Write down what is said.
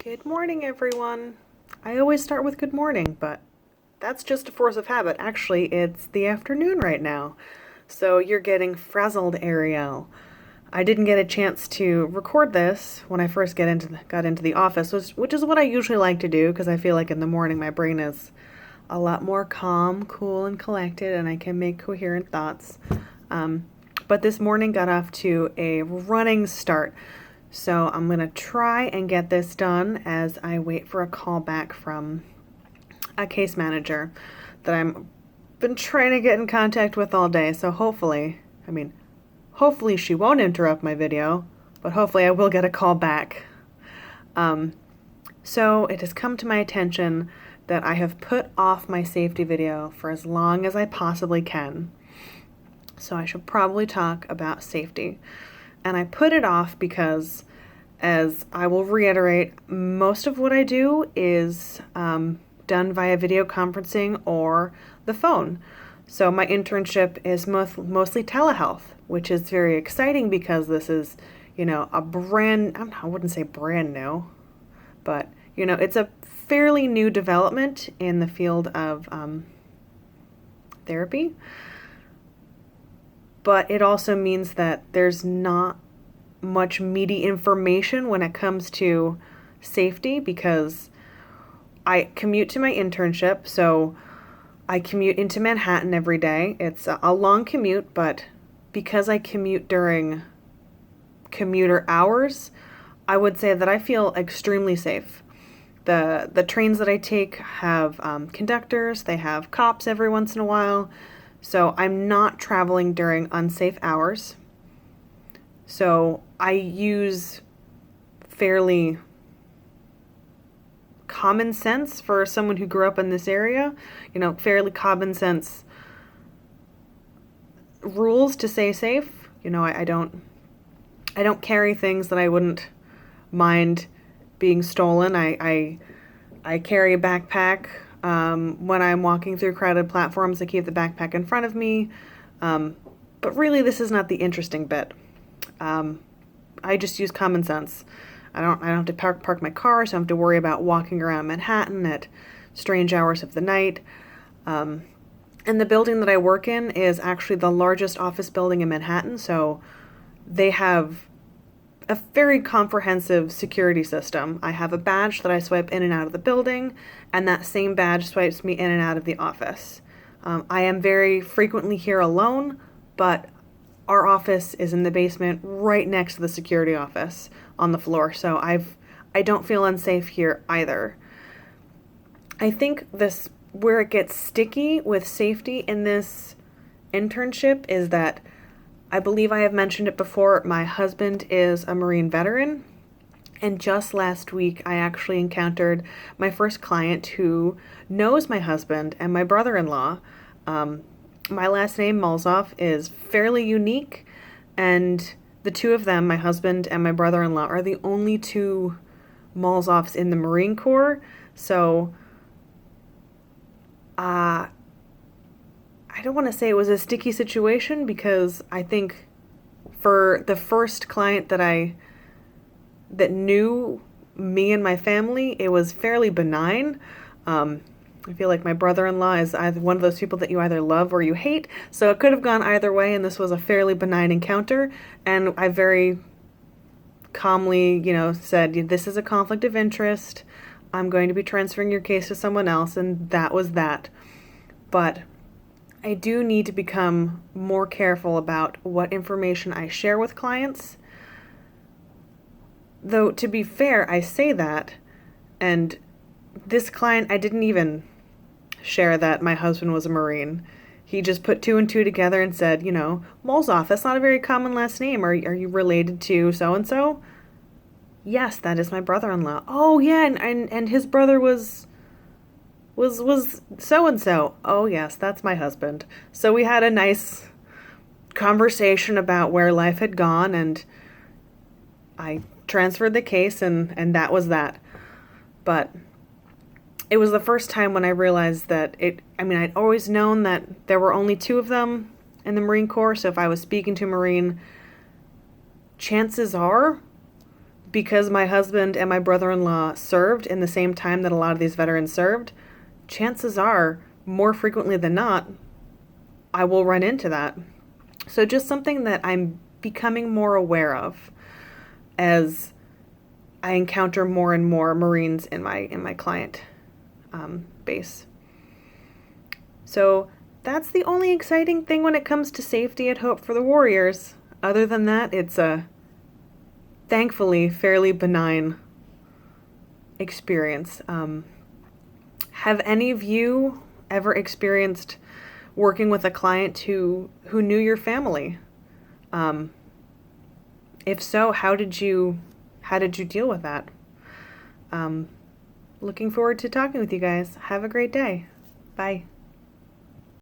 Good morning, everyone. I always start with good morning, but that's just a force of habit. Actually, it's the afternoon right now, so you're getting frazzled, Ariel. I didn't get a chance to record this when I first got into the office, which is what I usually like to do because I feel like in the morning my brain is a lot more calm, cool, and collected, and I can make coherent thoughts. But this morning got off to a running start. So I'm going to try and get this done as I wait for a call back from a case manager that I've been trying to get in contact with all day. So hopefully she won't interrupt my video, but hopefully I will get a call back. So it has come to my attention that I have put off my safety video for as long as I possibly can. So I should probably talk about safety. And I put it off because, as I will reiterate, most of what I do is done via video conferencing or the phone. So my internship is mostly telehealth, which is very exciting because this is, I wouldn't say brand new, but, it's a fairly new development in the field of therapy. But it also means that there's not much meaty information when it comes to safety because I commute to my internship, so I commute into Manhattan every day. It's a long commute, but because I commute during commuter hours, I would say that I feel extremely safe. The trains that I take have conductors, they have cops every once in a while. So I'm not traveling during unsafe hours. So I use fairly common sense for someone who grew up in this area, fairly common sense rules to stay safe. I don't carry things that I wouldn't mind being stolen. I carry a backpack. When I'm walking through crowded platforms, I keep the backpack in front of me. But really, this is not the interesting bit. I just use common sense. I don't have to park my car, so I don't have to worry about walking around Manhattan at strange hours of the night. And the building that I work in is actually the largest office building in Manhattan, so they have a very comprehensive security system. I have a badge that I swipe in and out of the building, and that same badge swipes me in and out of the office. I am very frequently here alone, but our office is in the basement right next to the security office on the floor, so I don't feel unsafe here either. I think where it gets sticky with safety in this internship is that I believe I have mentioned it before. My husband is a Marine veteran, and just last week I actually encountered my first client who knows my husband and my brother-in-law. My last name, Malzoff, is fairly unique, and the two of them, my husband and my brother-in-law, are the only two Malzoffs in the Marine Corps. So, I don't want to say it was a sticky situation because I think for the first client that knew me and my family, it was fairly benign. I feel like my brother-in-law is either one of those people that you either love or you hate, so it could have gone either way, and this was a fairly benign encounter, and I very calmly, said, this is a conflict of interest. I'm going to be transferring your case to someone else, and that was that. But I do need to become more careful about what information I share with clients. Though, to be fair, I say that, and this client, I didn't even share that my husband was a Marine. He just put two and two together and said, Molzoff, that's not a very common last name. Are you related to so-and-so? Yes, that is my brother-in-law. Oh, yeah, and his brother was so-and-so. Oh, yes, that's my husband. So we had a nice conversation about where life had gone, and I transferred the case, and that was that. But it was the first time when I realized that I'd always known that there were only two of them in the Marine Corps, so if I was speaking to a Marine, chances are because my husband and my brother-in-law served in the same time that a lot of these veterans served, chances are, more frequently than not, I will run into that. So just something that I'm becoming more aware of as I encounter more and more Marines in my client base. So that's the only exciting thing when it comes to safety at Hope for the Warriors. Other than that, it's a thankfully fairly benign experience. Have any of you ever experienced working with a client who knew your family? If so, how did you deal with that? Looking forward to talking with you guys. Have a great day. Bye.